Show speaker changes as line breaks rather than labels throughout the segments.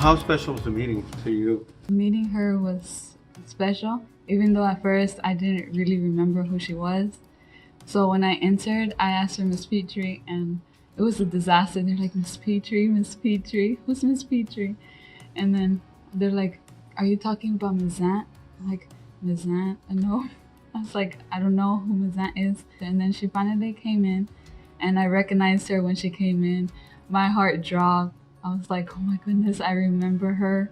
How special was the meeting to you?
Meeting her was special, even though at first I didn't really remember who she was. So when I entered, I asked for Miss Petrie, and it was a disaster. They're like, Miss Petrie, who's Miss Petrie? And then they're like, are you talking about Miss Zant? I'm like, Miss Zant? No. I was like, I don't know who Miss Zant is. And then she finally came in, and I recognized her when she came in. My heart dropped. I was like, oh my goodness, I remember her.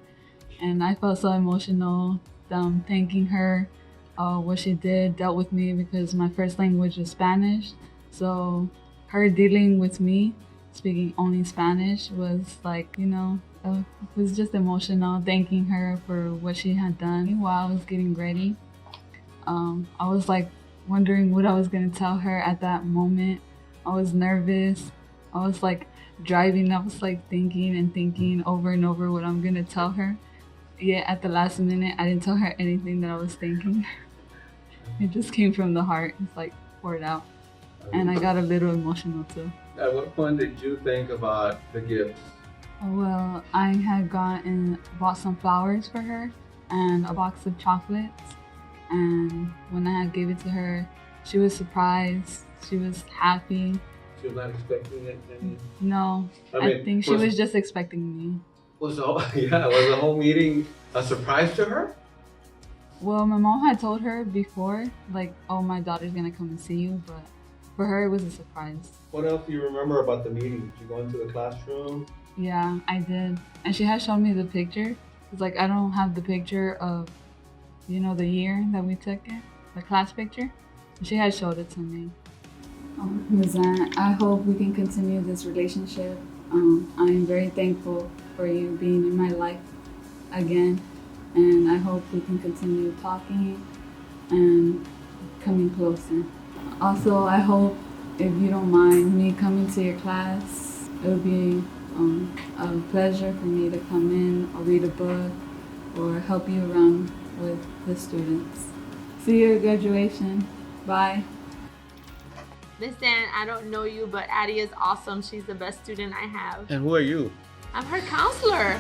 And I felt so emotional, thanking her, what she dealt with me, because my first language is Spanish. So her dealing with me, speaking only Spanish, was like, it was just emotional, thanking her for what she had done. While I was getting ready, I was like wondering what I was gonna tell her at that moment. I was nervous. I was like driving, I was like thinking over and over what I'm gonna tell her. Yet at the last minute, I didn't tell her anything that I was thinking. It just came from the heart. It's like poured out. And I got a little emotional too.
At what point did you think about the gifts?
Well, I had bought some flowers for her and a box of chocolates. And when I had gave it to her, she was surprised. She was happy.
She was not expecting it?
No, I think she was just expecting me.
Was the whole meeting a surprise to her?
Well, my mom had told her before, like, oh, my daughter's gonna come and see you, but for her it was a surprise.
What else do you remember about the meeting? Did you go into the classroom?
Yeah, I did. And she had shown me the picture. It's like, I don't have the picture of, the year that we took it, the class picture. She had showed it to me. Ms. Zant, I hope we can continue this relationship. I am very thankful for you being in my life again, and I hope we can continue talking and coming closer. Also, I hope, if you don't mind me coming to your class, it would be a pleasure for me to come in or read a book or help you around with the students. See you at graduation. Bye.
Miss Zant, I don't know you, but Adee is awesome. She's the best student I have.
And who are you?
I'm her counselor.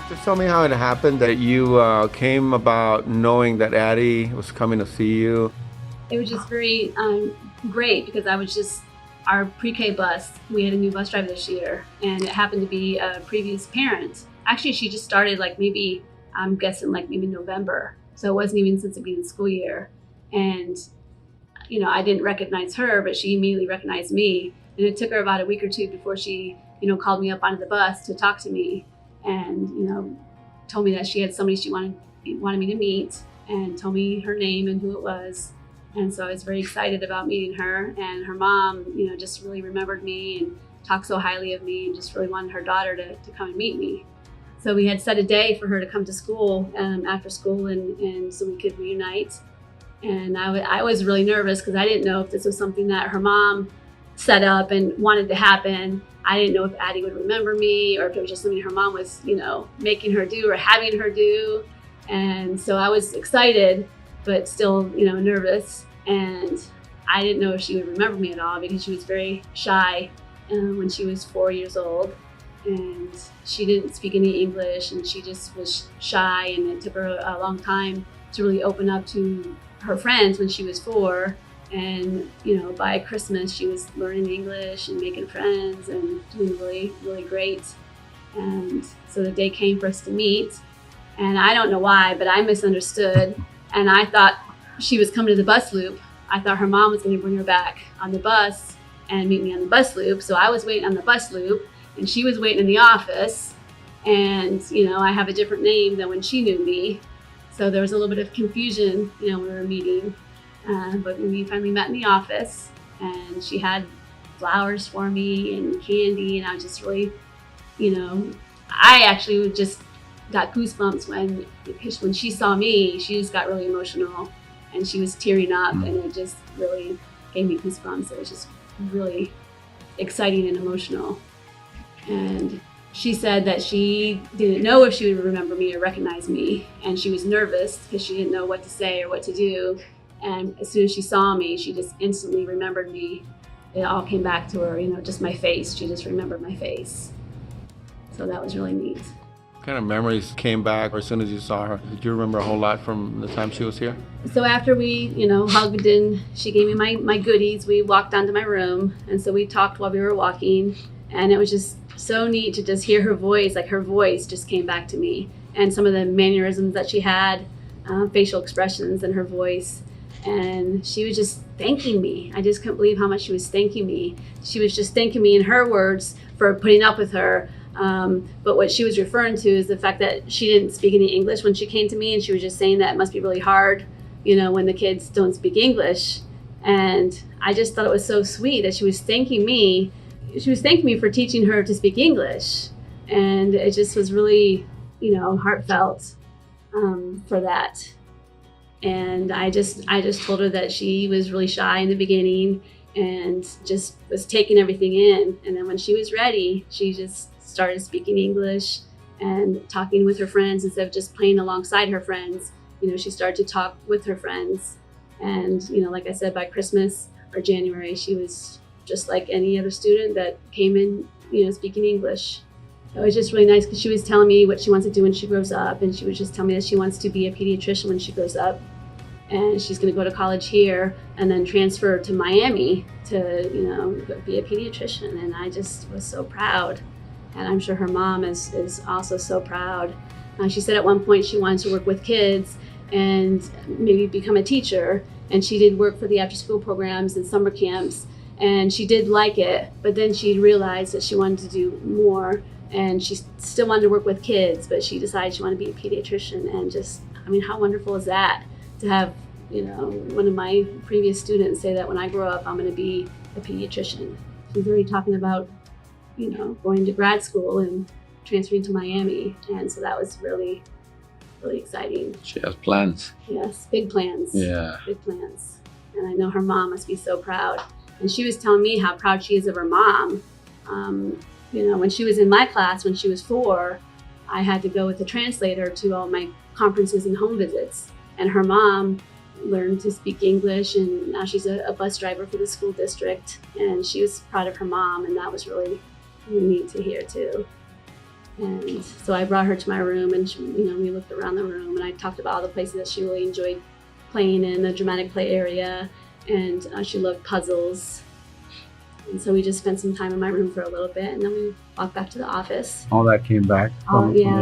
Just tell me how it happened that you came about knowing that Adee was coming to see you.
It was just very great because I was just our pre-K bus. We had a new bus driver this year, and it happened to be a previous parent. Actually, she just started maybe November. So it wasn't even since the beginning of the school year. And, I didn't recognize her, but she immediately recognized me. And it took her about a week or two before she, called me up onto the bus to talk to me and, told me that she had somebody she wanted me to meet, and told me her name and who it was. And so I was very excited about meeting her, and her mom, just really remembered me and talked so highly of me and just really wanted her daughter to come and meet me. So we had set a day for her to come to school after school and so we could reunite. And I was really nervous because I didn't know if this was something that her mom set up and wanted to happen. I didn't know if Adee would remember me or if it was just something her mom was, making her do or having her do. And so I was excited, but still, nervous. And I didn't know if she would remember me at all because she was very shy when she was 4 years old. And she didn't speak any English, and she just was shy, and it took her a long time to really open up to her friends when she was 4. And, by Christmas, she was learning English and making friends and doing really, really great. And so the day came for us to meet. And I don't know why, but I misunderstood. And I thought she was coming to the bus loop. I thought her mom was going to bring her back on the bus and meet me on the bus loop. So I was waiting on the bus loop, and she was waiting in the office. And, I have a different name than when she knew me. So there was a little bit of confusion, when we were meeting. But when we finally met in the office, and she had flowers for me and candy, and I was just really, I actually just got goosebumps when she saw me. She just got really emotional, and she was tearing up, and it just really gave me goosebumps. It was just really exciting and emotional. And she said that she didn't know if she would remember me or recognize me, and she was nervous because she didn't know what to say or what to do. And as soon as she saw me, she just instantly remembered me. It all came back to her, just my face. She just remembered my face. So that was really neat.
What kind of memories came back as soon as you saw her? Did you remember a whole lot from the time she was here?
So after we, hugged and she gave me my goodies, we walked down to my room. And so we talked while we were walking. And it was just so neat to just hear her voice. Like her voice just came back to me. And some of the mannerisms that she had, facial expressions in her voice. And she was just thanking me. I just couldn't believe how much she was thanking me. She was just thanking me in her words for putting up with her. But what she was referring to is the fact that she didn't speak any English when she came to me, and she was just saying that it must be really hard, when the kids don't speak English. And I just thought it was so sweet that she was thanking me. She was thanking me for teaching her to speak English. And it just was really, heartfelt for that. And I just told her that she was really shy in the beginning and just was taking everything in. And then when she was ready, she just started speaking English and talking with her friends instead of just playing alongside her friends. She started to talk with her friends. And, like I said, by Christmas or January, she was just like any other student that came in, speaking English. It was just really nice because she was telling me what she wants to do when she grows up. And she was just telling me that she wants to be a pediatrician when she grows up. And she's going to go to college here and then transfer to Miami to, be a pediatrician. And I just was so proud. And I'm sure her mom is also so proud. She said at one point she wanted to work with kids and maybe become a teacher. And she did work for the after-school programs and summer camps. And she did like it, but then she realized that she wanted to do more. And she still wanted to work with kids, but she decided she wanted to be a pediatrician. And just, how wonderful is that? To have, one of my previous students say that when I grow up, I'm going to be a pediatrician. She's already talking about, going to grad school and transferring to Miami. And so that was really, really exciting.
She has plans.
Yes, big plans.
Yeah.
Big plans. And I know her mom must be so proud. And she was telling me how proud she is of her mom. When she was in my class, when she was 4, I had to go with a translator to all my conferences and home visits. And her mom learned to speak English, and now she's a bus driver for the school district. And she was proud of her mom, and that was really neat to hear too. And so I brought her to my room, and we looked around the room, and I talked about all the places that she really enjoyed playing in, the dramatic play area, and she loved puzzles. And so we just spent some time in my room for a little bit, and then we walked back to the office.
All that came back?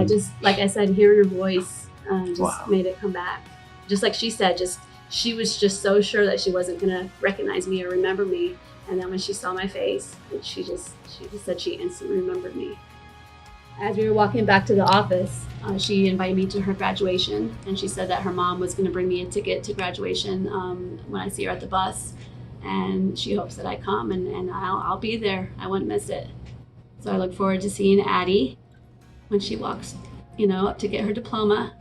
Just like I said, hearing her voice made it come back. Just like she said, she was just so sure that she wasn't going to recognize me or remember me. And then when she saw my face, she just said she instantly remembered me. As we were walking back to the office, she invited me to her graduation, and she said that her mom was going to bring me a ticket to graduation when I see her at the bus, and she hopes that I come, and I'll be there. I wouldn't miss it. So I look forward to seeing Adee when she walks, up to get her diploma.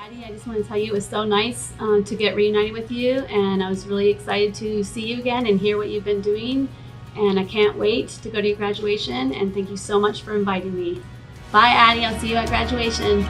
Adee, I just want to tell you it was so nice to get reunited with you, and I was really excited to see you again and hear what you've been doing. And I can't wait to go to your graduation, and thank you so much for inviting me. Bye, Adee. I'll see you at graduation.